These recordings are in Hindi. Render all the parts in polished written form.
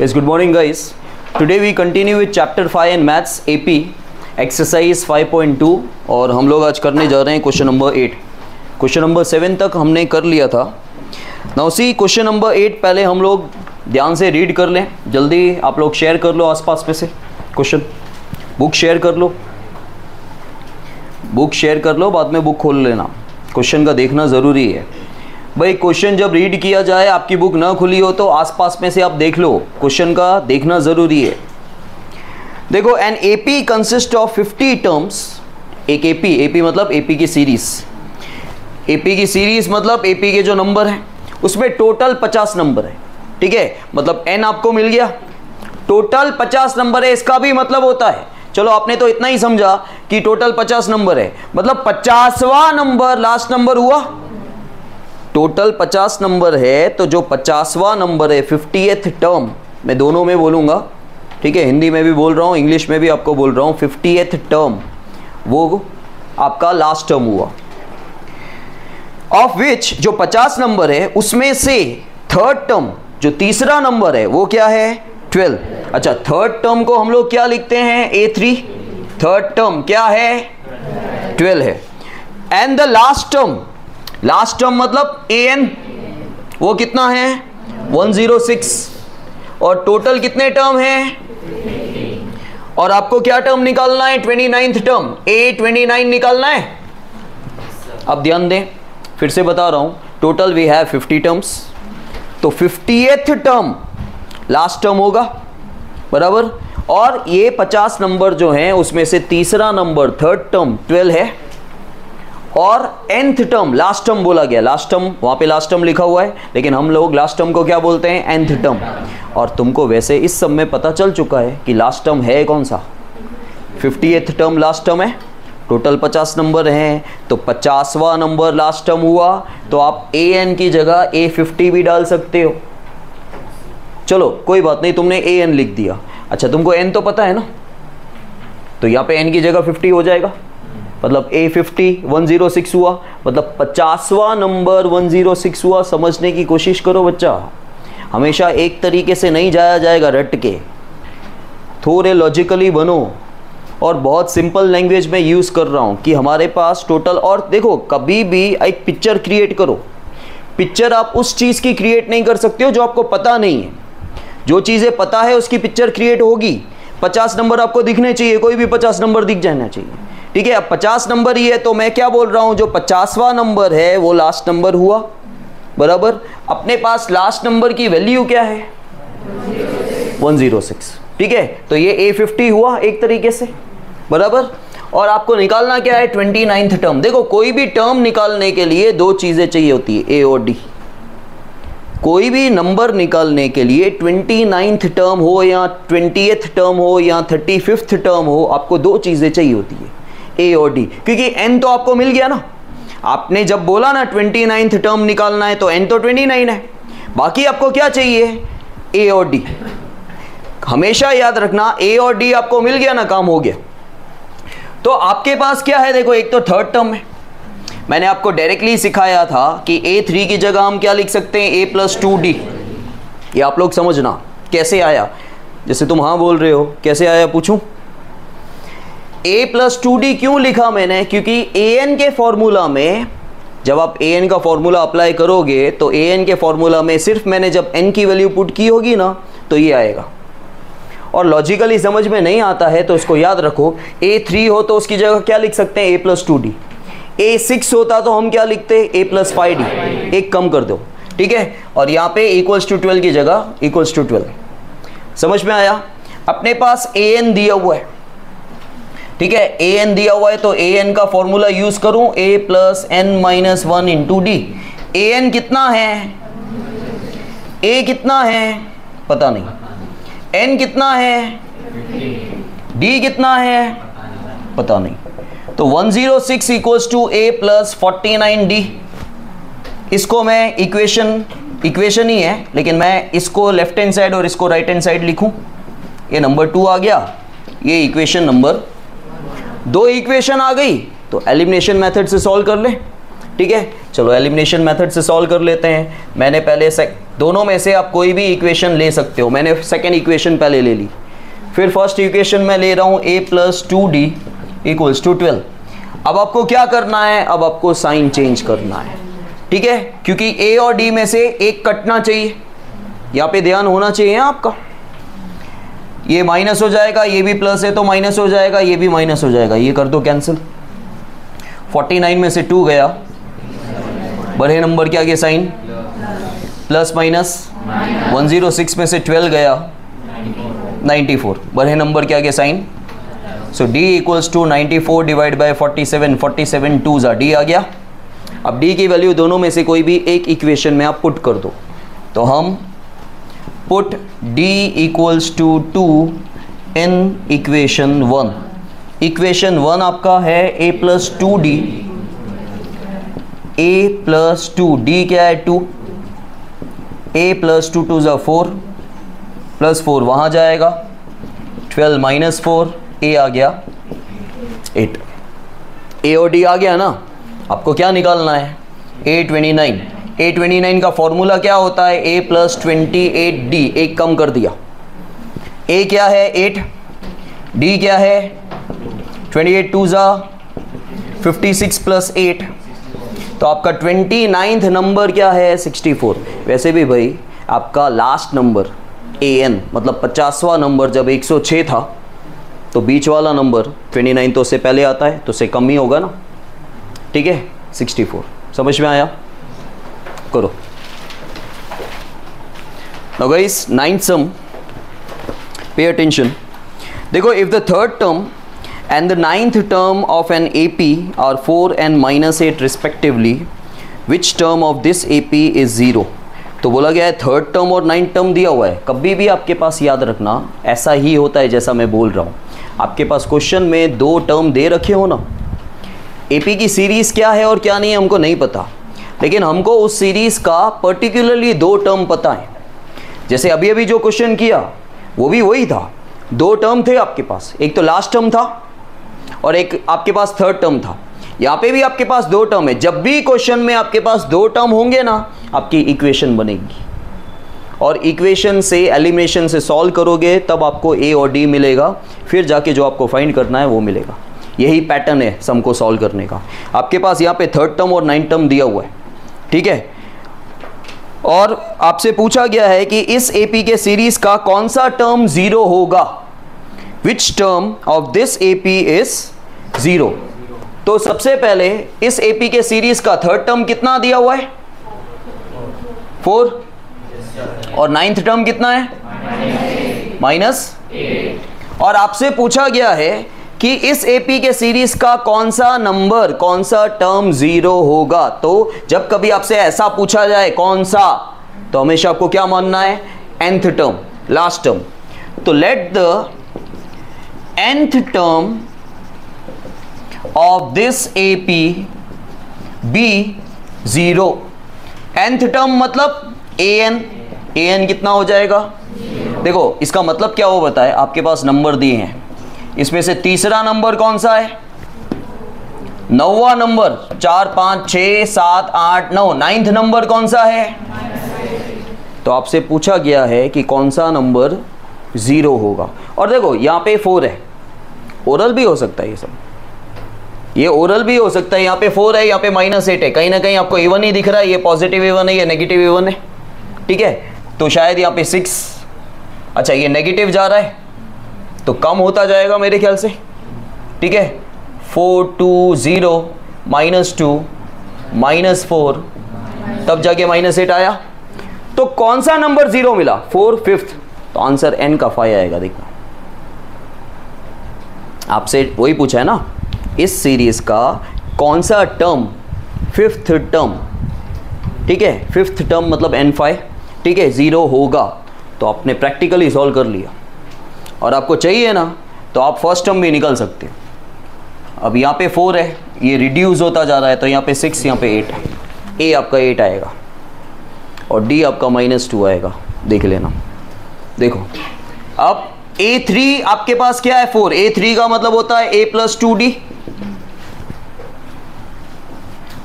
Yes, good morning guys. Today we continue with chapter 5 in maths AP exercise 5.2 और हम लोग आज करने जा रहे हैं क्वेश्चन नंबर 8. क्वेश्चन नंबर 7 तक हमने कर लिया था. नाउ सी क्वेश्चन नंबर 8 पहले हम लोग ध्यान से रीड कर लें. जल्दी आप लोग शेयर कर लो आसपास में से क्वेश्चन. बुक शेयर कर लो, बुक शेयर कर लो, बाद में बुक खोल लेना. क्वेश्चन का देखना ज़रूरी है भाई. क्वेश्चन जब रीड किया जाए, आपकी बुक ना खुली हो तो आसपास में से आप देख लो. क्वेश्चन का देखना ज़रूरी है. देखो, an AP consist of 50 terms. एक एपी मतलब एपी की सीरीज. एपी की सीरीज मतलब एपी के जो नंबर हैं उसमें टोटल 50 नंबर है. ठीक है, मतलब एन आपको मिल गया, टोटल 50 नंबर है. इसका भी मतलब होता है, चलो आपने तो इतना ही समझा कि टोटल 50 नंबर है, मतलब 50वां नंबर लास्ट नंबर हुआ. टोटल 50 नंबर है तो जो 50वां नंबर है 50th टर्म, मैं दोनों में बोलूँगा. ठीक है, हिंदी में भी बोल रहा हूँ, इंग्लिश में भी आपको बोल रहा हूँ. 50th टर्म वो आपका लास्ट टर्म हुआ. ऑफ विच जो 50 नंबर है उसमें से थर्ड टर्म जो तीसरा नंबर है वो क्या है? 12. अच्छा, थर्ड टर्म को हम लोग क्या लिखते हैं? A3. थर्ड टर्म क्या है? 12 है. And the last term, last term मतलब an, वो कितना है? 106. और टोटल कितने टर्म हैं? और आपको क्या टर्म निकालना है? 29th term. A29 निकालना है. अब ध्यान दें, फिर से बता रहा हूं. टोटल वी हैव 50 टर्म्स, तो 50th टर्म लास्ट टर्म होगा, बराबर. और ये 50 नंबर जो हैं उसमें से तीसरा नंबर थर्ड टर्म 12 है, और nth टर्म लास्ट टर्म बोला गया. लास्ट टर्म वहां पे लास्ट टर्म लिखा हुआ है, लेकिन हम लोग लास्ट टर्म को क्या बोलते हैं? nth term. और तुमको वैसे इस सब में पता चल चुका है कि लास्ट टर्म है कौन सा? 50th टर्म लास्ट टर्म है. टोटल 50 नंबर हैं तो 50वां नंबर लास्ट टर्म हुआ, तो आप an की जगह A50 भी डाल सकते हो. चलो कोई बात नहीं, तुमने an लिख दिया. अच्छा, तुमको n तो पता है ना, तो यहाँ पे n की जगह 50 हो जाएगा, मतलब A50 106 हुआ, मतलब 50वां नंबर 106 हुआ. समझने की कोशिश करो बच्चा, हमेशा एक तरीके से नहीं जाया जाएगा रट के. थोड़े लॉजिकली बनो. और बहुत सिंपल लैंग्वेज में यूज़ कर रहा हूँ कि हमारे पास टोटल. और देखो, कभी भी एक पिक्चर क्रिएट करो. पिक्चर आप उस चीज़ की क्रिएट नहीं कर सकते हो जो आपको पता नहीं है. जो चीज़ें पता है उसकी पिक्चर क्रिएट होगी. 50 नंबर आपको दिखने चाहिए, कोई भी 50 नंबर दिख जाना चाहिए. ठीक है, अब 50 नंबर ही है तो मैं क्या बोल रहा हूँ? जो 50वां नंबर है वो लास्ट नंबर हुआ, बराबर. अपने पास लास्ट नंबर की वैल्यू क्या है? 106. ठीक है, तो ये A50 हुआ एक तरीके से, बराबर. और आपको निकालना क्या है? 29th term. देखो, कोई भी टर्म निकालने के लिए दो चीज़ें चाहिए होती है, A और D. कोई भी नंबर निकालने के लिए 29th टर्म हो या 20th टर्म हो या 35th टर्म हो, आपको दो चीज़ें चाहिए होती है, A और D. क्योंकि n तो आपको मिल गया ना. आपने जब बोला ना 29th टर्म निकालना है तो n तो 29 है. बाकी आपको क्या चाहिए? A और D. हमेशा याद रखना, A और D आपको मिल गया ना, काम हो गया. तो आपके पास क्या है? देखो, एक तो थर्ड टर्म है. मैंने आपको डायरेक्टली सिखाया था कि A3 की जगह हम क्या लिख सकते हैं? A+2D. ये आप लोग समझना कैसे आया. जैसे तुम हाँ बोल रहे हो, कैसे आया पूछूं? A+2D क्यों लिखा मैंने? क्योंकि an के फॉर्मूला में, जब आप an का फॉर्मूला अप्लाई करोगे तो an के फॉर्मूला में सिर्फ मैंने जब n की वैल्यू पुट की होगी ना तो ये आएगा. और लॉजिकली समझ में नहीं आता है तो इसको याद रखो. A3 हो तो उसकी जगह क्या लिख सकते हैं? A+2D. A6 होता तो हम क्या लिखते? A+5D. एक कम कर दो. ठीक है, और यहाँ पे =12 की जगह =12. समझ में आया? अपने पास an दिया हुआ है. ठीक है, an दिया हुआ है तो an का फॉर्मूला यूज करूं, A+n-1 इंटू D. an कितना है? a कितना है? पता नहीं. n कितना है? d कितना है? पता नहीं. तो 106 = A+49D. इसको मैं इक्वेशन ही है, लेकिन मैं इसको लेफ्ट हैंड साइड और इसको राइट हैंड साइड लिखूं. ये नंबर 2 आ गया, ये इक्वेशन नंबर 2. इक्वेशन आ गई तो एलिमिनेशन मेथड से सॉल्व कर ले. ठीक है, चलो एलिमिनेशन मेथड से सॉल्व कर लेते हैं. मैंने पहले दोनों में से आप कोई भी इक्वेशन ले सकते हो। मैंने सेकेंड इक्वेशन पहले ले ली, फिर फर्स्ट इक्वेशन में ले रहा हूँ a + 2d = 12। अब आपको क्या करना है, अब आपको साइन चेंज करना है, ठीक है, क्योंकि a और d में से एक कटना चाहिए, यहाँ पे ध्यान होना चाहिए आपका। ये माइनस हो जाएगा, ये भी प्लस है तो माइनस हो जाएगा, ये भी माइनस हो जाएगा, ये कर दो कैंसिल। 49 में से 2 गया, बड़े नंबर के आगे साइन प्लस माइनस, 106 में से 12 गया 94, बड़े नंबर के आगे sign. So d = 94 divide by 47, 47 2s d आ गया। अब d की वैल्यू दोनों में से कोई भी एक इक्वेशन में आप पुट कर दो, तो हम put d = 2 in equation 1। Equation 1 आपका है a + 2d, a + 2d क्या है 2, a + 2 2s 4 + 4 वहाँ जाएगा, 12 - 4 a आ गया 8। a और d आ गया ना। आपको क्या निकालना है, a29। a29 का फॉर्मूला क्या होता है, a + 28d, एक कम कर दिया। a क्या है 8, d क्या है 28 2s 56 + 8, तो आपका 29th नंबर क्या है 64। वैसे भी भाई आपका लास्ट नंबर an मतलब 50वां नंबर जब 106 था, तो बीच वाला नंबर 29 तो उससे पहले आता है, तो उससे कम ही होगा ना, ठीक है 64। समझ में आया, करो। Now guys, 9th sum, pay attention। देखो, if the third term and the 9th term of an AP are 4 and -8 respectively, which term of this AP is 0? तो बोला गया है थर्ड टर्म और 9th टर्म दिया हुआ है। कभी भी आपके पास याद रखना ऐसा ही होता है जैसा मैं बोल रहा हूँ। आपके पास क्वेश्चन में 2 टर्म दे रखे हो ना, AP की सीरीज़ क्या है और क्या नहीं है हमको नहीं पता, लेकिन हमको उस सीरीज़ का पर्टिकुलरली 2 टर्म पता है। जैसे अभी अभी जो क्वेश्चन किया वो भी वही था, 2 टर्म थे आपके पास, एक तो लास्ट टर्म था और एक आपके पास थर्ड टर्म था। यहाँ पे भी आपके पास 2 टर्म है। जब भी क्वेश्चन में आपके पास 2 टर्म होंगे ना, आपकी इक्वेशन बनेगी, और इक्वेशन से एलिमिनेशन से सॉल्व करोगे तब आपको a और d मिलेगा, फिर जाके जो आपको फाइंड करना है वो मिलेगा। यही पैटर्न है सम को सॉल्व करने का। आपके पास यहाँ पे थर्ड टर्म और 9th टर्म दिया हुआ है, ठीक है, और आपसे पूछा गया है कि इस AP के सीरीज का कौन सा टर्म 0 होगा, which term of this AP is 0। तो सबसे पहले इस AP के सीरीज का थर्ड टर्म कितना दिया हुआ है 4, और 9th टर्म कितना है -8। और आपसे पूछा गया है कि इस AP के सीरीज का कौन सा नंबर, कौन सा टर्म 0 होगा। तो जब कभी आपसे ऐसा पूछा जाए कौन सा, तो हमेशा आपको क्या मानना है, nth टर्म, लास्ट टर्म। तो let the nth term of this AP be 0। nth term मतलब an कितना हो जाएगा, देखो इसका मतलब क्या हो बताए, आपके पास नंबर दिए हैं, इसमें से तीसरा नंबर कौन सा है, 9वां नंबर, 4 5 6 7 8 9, 9th नंबर कौन सा है। तो आपसे पूछा गया है कि कौन सा नंबर 0 होगा। और देखो यहाँ पे 4 है, ओरल भी हो सकता है, ये सब ये ओरल भी हो सकता है। यहाँ पे 4 है, यहाँ पे -8 है, कहीं ना कहीं आपको A1 ही दिख रहा है, ये पॉजिटिव A1 है, ये नेगेटिव A1 है, ठीक है। तो शायद यहाँ पे 6, अच्छा ये नेगेटिव जा रहा है तो कम होता जाएगा मेरे ख्याल से, ठीक है। 4 2 0 -2 -4 तब जाके -8 आया। तो कौन सा नंबर 0 मिला, 4 5th, तो आंसर n का 5 आएगा। देखना आपसे वही पूछा है ना, इस सीरीज का कौन सा टर्म 5th टर्म, ठीक है, 5th टर्म मतलब n5, ठीक है, 0 होगा। तो आपने प्रैक्टिकली सॉल्व कर लिया, और आपको चाहिए ना तो आप फर्स्ट टर्म भी निकल सकते हो। अब यहाँ पे 4 है, ये रिड्यूस होता जा रहा है, तो यहाँ पे 6, यहाँ पे 8 है, a आपका 8 आएगा और d आपका -2 आएगा, देख लेना। देखो अब a3 आपके पास क्या है 4, a3 का मतलब होता है a + 2d,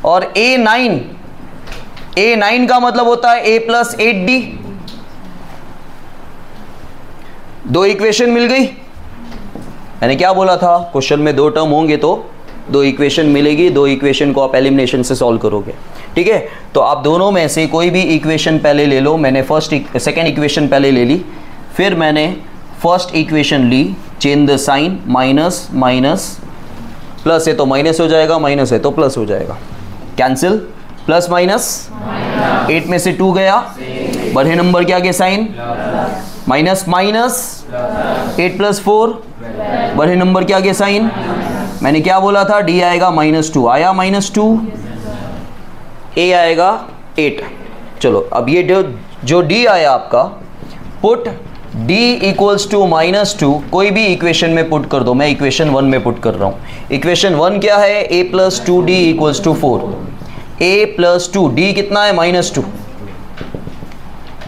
और a9 A9 का मतलब होता है A प्लस 8D। दो इक्वेशन मिल गई। मैंने क्या बोला था, क्वेश्चन में दो टर्म होंगे तो दो इक्वेशन मिलेगी, दो इक्वेशन को आप एलिमिनेशन से सॉल्व करोगे। ठीक है, तो आप दोनों में से कोई भी इक्वेशन पहले ले लो। मैंने सेकेंड इक्वेशन पहले ले ली, फिर मैंने फर्स्ट इक्वेशन ली, change the sign, minus minus, plus है तो माइनस हो जाएगा, माइनस है तो प्लस हो जाएगा, कैंसिल, प्लस माइनस, 8 में से 2 गया, बड़े नंबर के आगे साइन, माइनस माइनस, 8 प्लस 4, बड़े नंबर के आगे साइन। मैंने क्या बोला था, डी आएगा -2, आया -2, ए आएगा 8। चलो अब ये जो डी आया आपका, पुट d इक्वल्स टू -2 कोई भी इक्वेशन में पुट कर दो। मैं इक्वेशन 1 में पुट कर रहा हूँ। इक्वेशन 1 क्या है, a plus 2d equals to 4। a plus 2, d कितना है -2।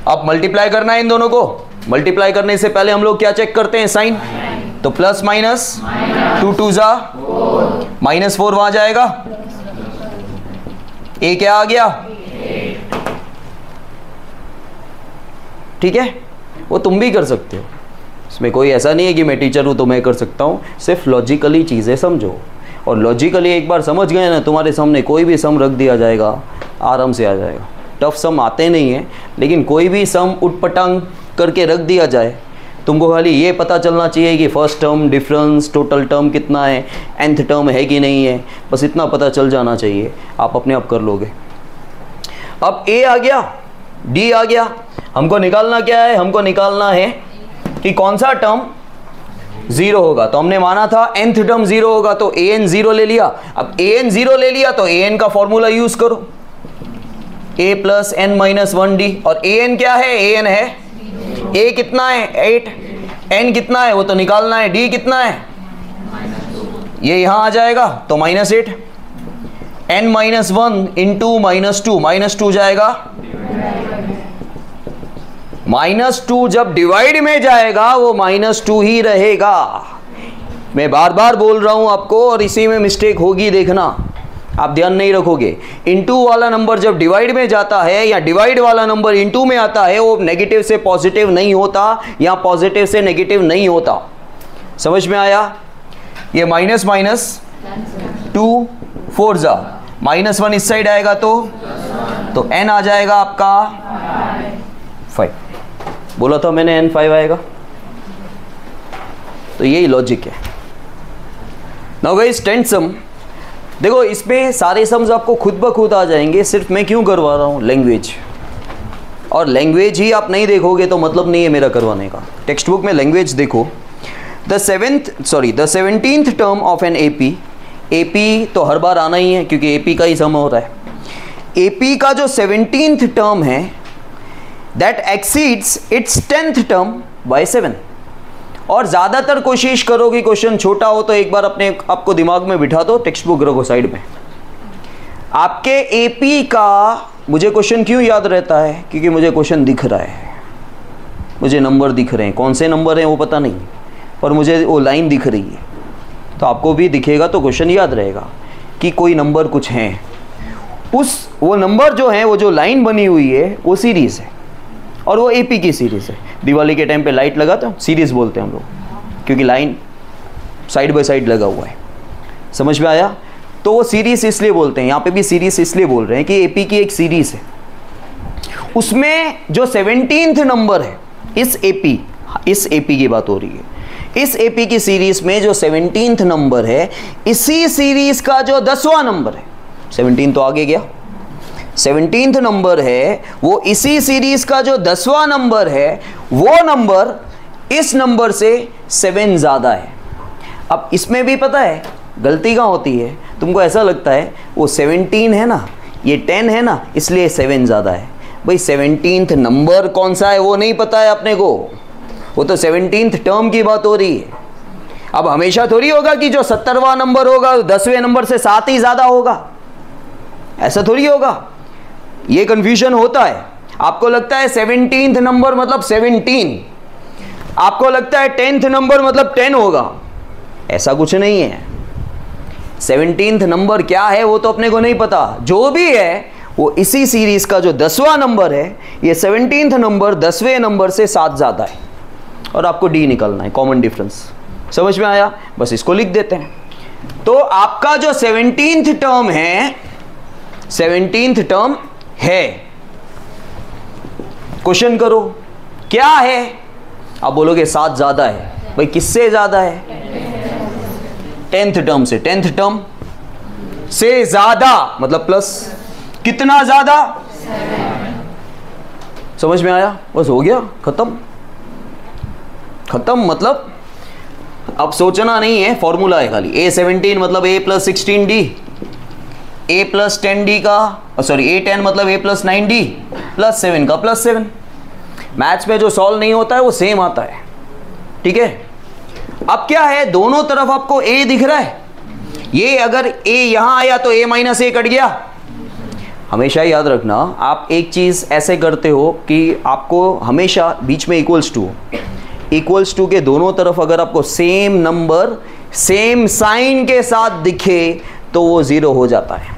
अब मल्टीप्लाई करना है इन दोनों को। मल्टीप्लाई करने से पहले हम लोग क्या चेक करते हैं, साइन। तो प्लस माइनस 2 2 जा -4 वहां जाएगा, a क्या आ गया, ठीक है। वो तुम भी कर सकते हो, इसमें कोई ऐसा नहीं है कि मैं टीचर हूं तो मैं कर सकता हूं। सिर्फ लॉजिकली चीज़ें समझो, और लॉजिकली एक बार समझ गए ना, तुम्हारे सामने कोई भी सम रख दिया जाएगा, आराम से आ जाएगा। टफ सम आते नहीं है, लेकिन कोई भी सम उटपटांग करके रख दिया जाए, तुमको खाली ये पता चलना चाहिए कि first term difference, total term कितना है, nth टर्म है कि नहीं है, बस इतना पता चल जाना चाहिए, आप अपने आप कर लोगे। अब a आ गया, d आ गया, हमको निकालना क्या है, हमको निकालना है कि कौन सा टर्म 0 होगा। तो हमने माना था nth टर्म 0 होगा, तो an 0 ले लिया। अब an 0 ले लिया तो an का फॉर्मूला यूज करो, a plus n minus 1d। और an क्या है, an है a कितना है 8, n कितना है वो तो निकालना है, d कितना है, ये यहां आ जाएगा तो -8, n माइनस 1 इंटू -2 जाएगा -2। जब डिवाइड में जाएगा वो -2 ही रहेगा। मैं बार बार बोल रहा हूं आपको, और इसी में मिस्टेक होगी, देखना आप ध्यान नहीं रखोगे। इनटू वाला नंबर जब डिवाइड में जाता है, या डिवाइड वाला नंबर इनटू में आता है, वो नेगेटिव से पॉजिटिव नहीं होता, या पॉजिटिव से नेगेटिव नहीं होता। समझ में आया? ये माइनस माइनस 2 4 जा, -1 इस साइड आएगा तो n आ जाएगा आपका 5। बोला था मैंने n 5 आएगा, तो यही लॉजिक है। नाउ गाइस, 10th सम देखो, इसमें सारे सम्स आपको खुद ब खुद आ जाएंगे। सिर्फ मैं क्यों करवा रहा हूँ, लैंग्वेज, और लैंग्वेज ही आप नहीं देखोगे तो मतलब नहीं है मेरा करवाने का। टेक्स्ट बुक में लैंग्वेज देखो। The 17th term of an AP तो हर बार आना ही है क्योंकि AP का ही सम हो रहा है। AP का जो 17th टर्म है, that exceeds its 10th term by 7। और ज़्यादातर कोशिश करो कि क्वेश्चन छोटा हो, तो एक बार अपने आपको दिमाग में बिठा दो, टेक्स्ट बुक रखो साइड में। आपके AP का मुझे क्वेश्चन क्यों याद रहता है, क्योंकि मुझे क्वेश्चन दिख रहा है, मुझे नंबर दिख रहे हैं, कौन से नंबर हैं वो पता नहीं, पर मुझे वो लाइन दिख रही है। तो आपको भी दिखेगा तो क्वेश्चन याद रहेगा कि कोई नंबर कुछ हैं। वो नंबर जो है, वो जो लाइन बनी हुई है वो सीरीज़ है, और वो AP की सीरीज़ है। दिवाली के टाइम पे लाइट लगाते हो, सीरीज़ बोलते हैं हम लोग, क्योंकि लाइन साइड बाय साइड लगा हुआ है। समझ में आया? तो वो सीरीज़ इसलिए बोलते हैं, यहाँ पे भी सीरीज़ इसलिए बोल रहे हैं कि AP की एक सीरीज़ है। उसमें जो 17th नंबर है, इस AP की बात हो रही है, इस AP की सीरीज़ में जो 17th नंबर है, इसी सीरीज़ का जो 10वां नंबर है, 17 तो आगे गया, 17th नंबर है, वो इसी सीरीज का जो 10वां नंबर है, वो नंबर इस नंबर से 7 ज़्यादा है। अब इसमें भी पता है गलती कहाँ होती है, तुमको ऐसा लगता है वो 17 है ना, ये 10 है ना, इसलिए 7 ज़्यादा है। भाई 17th नंबर कौन सा है वो नहीं पता है अपने को, वो तो 17th टर्म की बात हो रही है। अब हमेशा थोड़ी होगा कि जो 70वां नंबर होगा 10वें नंबर से 7 ही ज़्यादा होगा, ऐसा थोड़ी होगा। ये कंफ्यूजन होता है। आपको लगता है 17th नंबर मतलब 17, आपको लगता है 10th नंबर मतलब 10 होगा, ऐसा कुछ नहीं है। 17th नंबर क्या है वो तो अपने को नहीं पता, जो भी है वो इसी सीरीज का जो 10वां नंबर है, ये 17th नंबर 10वें नंबर से 7 ज्यादा है और आपको डी निकालना है, कॉमन डिफरेंस। समझ में आया? बस इसको लिख देते हैं। तो आपका जो 17th टर्म है, 17th टर्म है, क्वेश्चन करो क्या है? आप बोलोगे 7 ज्यादा है। भाई किससे ज्यादा है? 10th टर्म से। 10th टर्म से ज्यादा मतलब प्लस कितना ज्यादा? 7। समझ में आया? बस हो गया, खत्म। खत्म मतलब अब सोचना नहीं है, फॉर्मूला है खाली। A17 मतलब A + 16D, A + 10D का सॉरी A10 मतलब A + 9D + 7 का +7। मैथ्स में जो सॉल्व नहीं होता है वो सेम आता है, ठीक है। अब क्या है, दोनों तरफ आपको A दिख रहा है। ये अगर A यहां आया तो A - A कट गया। हमेशा याद रखना, आप एक चीज ऐसे करते हो कि आपको हमेशा बीच में इक्वल्स टू के दोनों तरफ अगर आपको सेम नंबर सेम साइन के साथ दिखे तो वो 0 हो जाता है।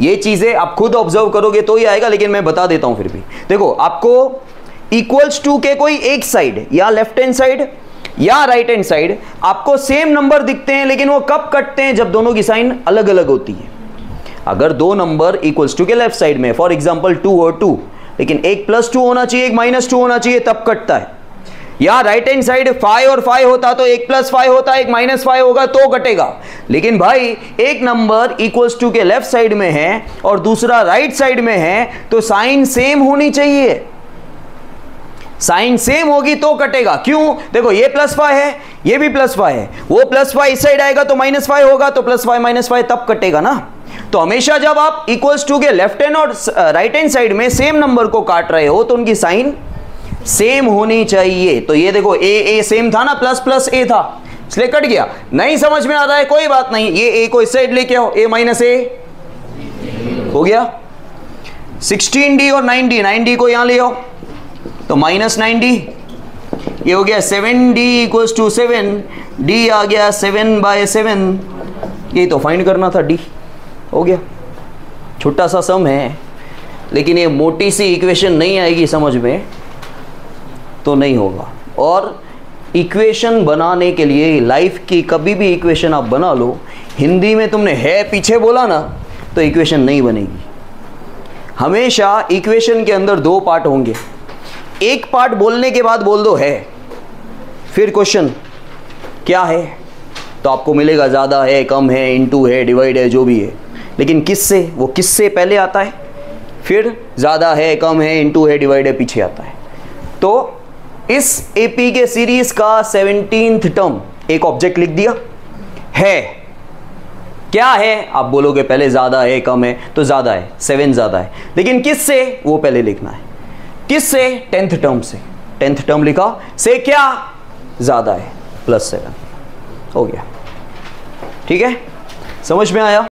ये चीजें आप खुद ऑब्जर्व करोगे तो ही आएगा, लेकिन मैं बता देता हूं फिर भी। देखो, आपको इक्वल्स टू के कोई एक साइड या लेफ्ट हैंड साइड या राइट हैंड साइड आपको सेम नंबर दिखते हैं, लेकिन वो कब कटते हैं? जब दोनों की साइन अलग अलग होती है। अगर दो नंबर इक्वल्स टू के लेफ्ट साइड में, फॉर एग्जांपल 2 और 2, लेकिन एक +2 होना चाहिए, एक -2 होना चाहिए, तब कटता है। या राइट हैंड साइड 5 और 5 होता तो एक +5 होता, एक -5 होगा तो कटेगा। लेकिन भाई एक नंबर इक्वल्स टू के लेफ्ट साइड में है और दूसरा राइट साइड में है, तो साइन सेम होनी चाहिए। साइन सेम होगी तो कटेगा। क्यों? देखो, ये +5 है, ये भी +5 है, वो +5 इस साइड आएगा तो -5 होगा, तो +5 - 5 तब कटेगा ना। तो हमेशा जब आप इक्वल्स टू के लेफ्ट हैंड और राइट हैंड साइड में सेम नंबर को काट रहे हो तो उनकी साइन सेम होनी चाहिए। तो ये देखो, ए सेम था ना, ++ A था, इसलिए कट गया। नहीं समझ में आ रहा है, कोई बात नहीं, ये A को इस साइड लेके आओ, A - A हो गया। 16D और 9D को यहां ले आओ तो -9D, ये हो गया 7D = 7, D आ गया 7/7। ये तो फाइंड करना था, D हो गया। छोटा सा सम है, लेकिन ये मोटी सी इक्वेशन नहीं आएगी समझ में तो नहीं होगा। और इक्वेशन बनाने के लिए लाइफ की कभी भी इक्वेशन आप बना लो, हिंदी में तुमने है पीछे बोला ना तो इक्वेशन नहीं बनेगी। हमेशा इक्वेशन के अंदर 2 पार्ट होंगे। एक पार्ट बोलने के बाद बोल दो है, फिर क्वेश्चन क्या है तो आपको मिलेगा ज़्यादा है, कम है, इनटू है, डिवाइड है, जो भी है। लेकिन किससे, वो किससे पहले आता है, फिर ज़्यादा है, कम है, इनटू है, डिवाइड है पीछे आता है। तो इस एपी के सीरीज का 17th टर्म एक ऑब्जेक्ट लिख दिया है। क्या है? आप बोलोगे पहले ज़्यादा है, कम है, तो ज़्यादा है, 7 ज़्यादा है, लेकिन किससे वो पहले लिखना है। किससे? 10th टर्म से। 10th टर्म लिखा, से क्या ज़्यादा है, +7 हो गया। ठीक है, समझ में आया?